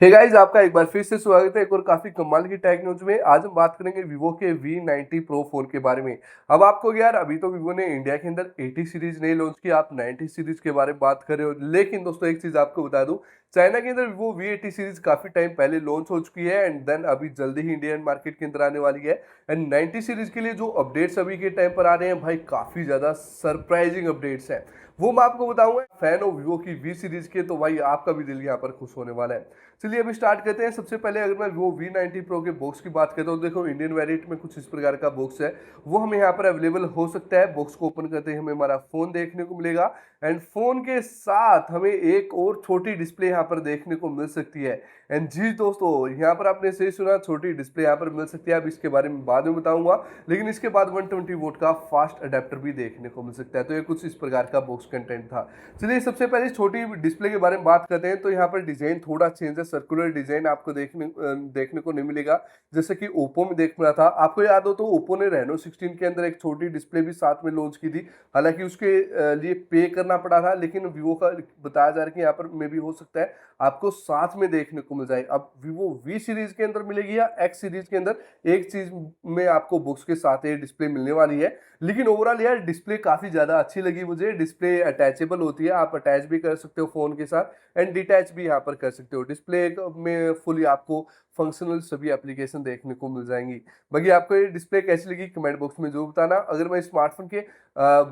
Hey guys, आपका एक बार फिर से स्वागत है एक और काफी कमाल की टेक न्यूज में। आज हम बात करेंगे वीवो के V90 Pro फोन के बारे में। अब आपको यार अभी तो वीवो ने इंडिया के अंदर 80 सीरीज नहीं लॉन्च की, आप 90 सीरीज के बारे में बात कर रहे हो। लेकिन दोस्तों एक चीज आपको बता दूं, चाइना के अंदर वीवो V80 सीरीज काफी टाइम पहले लॉन्च हो चुकी है एंड देन अभी जल्दी ही इंडियन मार्केट के अंदर आने वाली है। एंड 90 सीरीज के लिए जो अपडेट्स अभी के टाइम पर आ रहे हैं भाई, काफी ज्यादा सरप्राइजिंग अपडेट्स हैं, वो मैं आपको बताऊंगा। फैन हो वीवो की V सीरीज के तो भाई आपका भी दिल यहाँ पर खुश होने वाला है। चलिए अभी स्टार्ट करते हैं। सबसे पहले अगर मैं वो V90 Pro के बॉक्स की बात करता हूँ, देखो इंडियन वेरिएंट में कुछ इस प्रकार का बॉक्स है, वो हमें यहाँ पर अवेलेबल हो सकता है। बॉक्स को ओपन करते ही हमें हमारा फोन देखने को मिलेगा एंड फोन के साथ हमें एक और छोटी डिस्प्ले यहाँ पर देखने को मिल सकती है। एंड जी दोस्तों, यहाँ पर आपने सही सुना, छोटी डिस्प्ले यहाँ पर मिल सकती है। अब इसके बारे में बाद में बताऊंगा, लेकिन इसके बाद 120 वोट का फास्ट अडेप्टर भी देखने को मिल सकता है। तो ये कुछ इस प्रकार का बॉक्स कंटेंट था। चलिए सबसे पहले छोटी डिस्प्ले के बारे में बात करते हैं। तो यहाँ पर डिजाइन थोड़ा चेंज है, सर्कुलर डिजाइन आपको देखने को नहीं मिलेगा जैसे कि ओप्पो में देख रहा था। आपको याद हो तो ओप्पो ने रेनो 16 के अंदर एक छोटी डिस्प्ले भी साथ में लॉन्च की थी, हालांकि उसके लिए पे करना पड़ा था। लेकिन वीवो का बताया जा रहा है कि यहाँ पर में भी हो सकता है आपको साथ में देखने को मिल जाए। अब वीवो V सीरीज के अंदर मिलेगी या X सीरीज के अंदर, एक चीज में आपको बुक्स के साथ ये डिस्प्ले मिलने वाली है। लेकिन ओवरऑल यार डिस्प्ले काफी ज्यादा अच्छी लगी मुझे। डिस्प्ले अटैचेबल होती है, आप अटैच भी कर सकते हो फोन के साथ एंड डिटैच भी यहाँ पर कर सकते हो। डिस्प्ले में फुली आपको फंक्शनल सभी एप्लीकेशन देखने को मिल जाएंगी। बाकी आपको ये डिस्प्ले कैसी लगी कमेंट बॉक्स में जरूर बताना। अगर मैं स्मार्टफोन के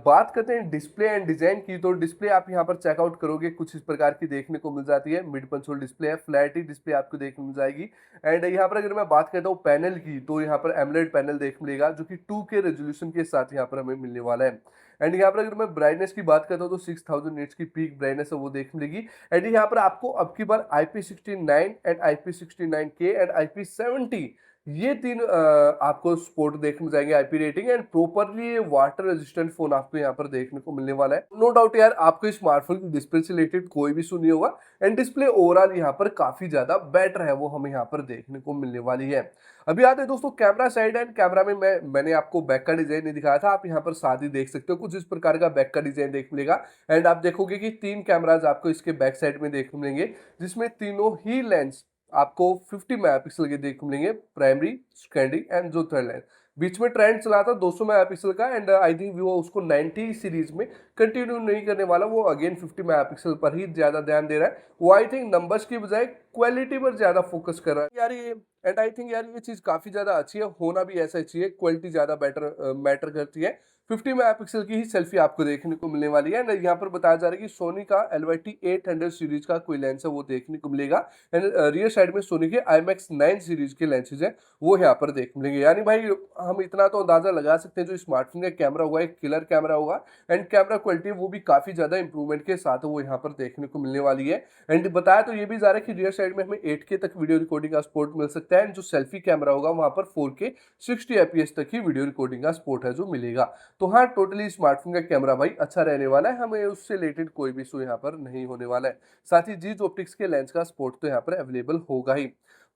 बात करते हैं डिस्प्ले एंड डिजाइन की, तो डिस्प्ले आप यहाँ पर चेकआउट करोगे कुछ इस प्रकार की देखने को मिल जाती है। मिड कंसोल डिस्प्ले है, फ्लैटी डिस्प्ले आपको देखने मिल जाएगी। एंड यहाँ पर अगर मैं बात करता हूँ पैनल की, तो यहाँ पर एमोलेड पैनल देख मिलेगा जो कि 2K रेजोल्यूशन के साथ यहाँ पर हमें मिलने वाला है। एंड यहाँ पर अगर मैं ब्राइटनेस की बात करता हूँ तो 6000 निट्स की पीक ब्राइटनेस है वो देख मिलेगी। एंड यहाँ पर आपको अब की बार IP69 and IP69K and IP70 ये तीन आपको सपोर्ट देखने में जाएंगे, IP rating and properly water resistant phone आपको यहाँ पर देखने को मिलने वाला है। नो डाउट यार आपको इस स्मार्टफोन की डिस्प्ले से रिलेटेड कोई भी सुनी होगा एंड डिस्प्ले ओवरऑल यहाँ पर काफी ज्यादा बेटर है, वो हमें यहाँ पर देखने को मिलने वाली है। अभी आते हैं दोस्तों कैमरा साइड। एंड कैमरा में मैंने आपको बैक का डिजाइन नहीं दिखाया था, आप यहाँ पर साथ ही देख सकते हो कुछ इस प्रकार का बैक का डिजाइन देख मिलेगा। एंड आप देखोगे कि तीन कैमराज आपको इसके बैक साइड में देखने मिलेंगे, जिसमें तीनों ही लेंस आपको 50 मेगापिक्सल के देखने मिलेंगे, प्राइमरी सेकेंडरी एंड जो थर्ड लेंस। बीच में ट्रेंड चला था 200 मेगापिक्सल का एंड आई थिंक वो उसको 90 सीरीज में कंटिन्यू नहीं करने वाला, वो अगेन 50 मेगापिक्सल पर ही ज्यादा ध्यान दे रहा है। वो आई थिंक नंबर्स की बजाय क्वालिटी पर ज्यादा फोकस कर रहा है यार ये। एंड आई थिंक यार ये चीज काफी ज्यादा अच्छी है, होना भी ऐसा चाहिए, क्वालिटी ज्यादा बेटर मैटर करती है। 50 मेगापिक्सल की ही सेल्फी आपको देखने को मिलने वाली है। एंड यहाँ पर बताया जा रहा है कि सोनी का LYT 800 सीरीज का कोई लेंस है वो देखने को मिलेगा। एंड रियर साइड में सोनी के IMX 9 सीरीज के लेंसेज हैं वो यहाँ पर देखने मिलेंगे। यानी भाई हम इतना तो अंदाजा लगा सकते हैं जो स्मार्टफोन का कैमरा होगा एक किलर कैमरा होगा एंड कैमरा क्वालिटी वो भी काफी ज्यादा इंप्रूवमेंट के साथ वो यहाँ पर देखने को मिलने वाली है। एंड बताया तो ये भी जा रहा है कि रियर साइड में हमें 8K तक वीडियो रिकॉर्डिंग का सपोर्ट मिल सकता है एंड जो सेल्फी कैमरा होगा वहां पर 4K 60 FPS तक ही वीडियो रिकॉर्डिंग का सपोर्ट है जो मिलेगा। तो हाँ, टोटली स्मार्टफोन का कैमरा भाई अच्छा रहने वाला है, हमें उससे रिलेटेड कोई भी इशू यहाँ पर नहीं होने वाला है। साथ ही जीज ऑप्टिक्स के लेंस का सपोर्ट तो यहाँ पर अवेलेबल होगा ही।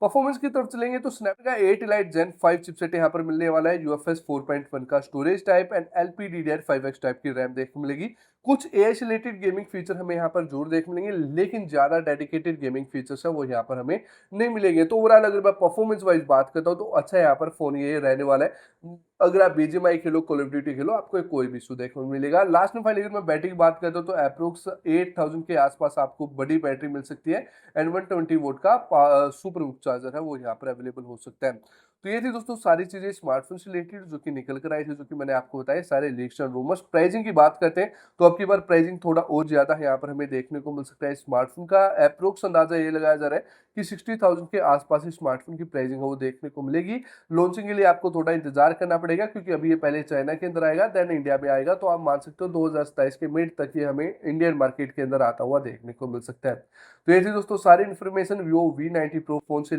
परफॉर्मेंस की तरफ चलेंगे तो स्नैपड्रैगन 8 Elite Gen 5 चिपसेट यहाँ पर मिलने वाला है। UFS 4.1 का storage type and LPDDR5X type की रैम देखने मिलेगी। कुछ AI से रिलेटेड गेमिंग फीचर हमें यहाँ पर जरूर देखने मिलेंगे, लेकिन ज्यादा डेडिकेटेड गेमिंग फीचर्स है वो यहाँ पर हमें नहीं मिलेंगे। तो ओवरऑल अगर मैं परफॉर्मेंस वाइज बात करता हूँ तो अच्छा यहाँ पर फोन ये रहने वाला है। अगर आप BGMI Khelo, call of duty खेलो, आपको कोई भी इशू देखने को मिलेगा। लास्ट में फाइनली अगर मैं बैटरी की बात करता हूँ तो अप्रोक्स 8000 के आसपास आपको बड़ी बैटरी मिल सकती है एंड 120 वोट का सुपर चार्जर है वो यहाँ पर अवेलेबल हो सकता है। तो ये थी दोस्तों सारी चीजें स्मार्टफोन से रिलेटेड जो कि निकल कर आई थी, जो कि मैंने आपको बताया सारे लीक्स एंड रूमर्स। प्राइसिंग की बात करते हैं तो अब की बार प्राइसिंग थोड़ा और ज्यादा है यहाँ पर हमें देखने को मिल सकता है। स्मार्टफोन का अप्रोक्स अंदाजा ये लगाया जा रहा है कि 60,000 के आसपास ही स्मार्टफोन की प्राइसिंग है वो देखने को मिलेगी। लॉन्चिंग के लिए आपको थोड़ा इंतजार करना पड़ेगा क्योंकि अभी ये पहले चाइना के अंदर आएगा देन इंडिया में आएगा, तो आप मान सकते हो 2027 के मिड तक ये हमें इंडियन मार्केट के अंदर आता हुआ देखने को मिल सकता है। तो ये थी दोस्तों सारी information Vivo V90 Pro phone से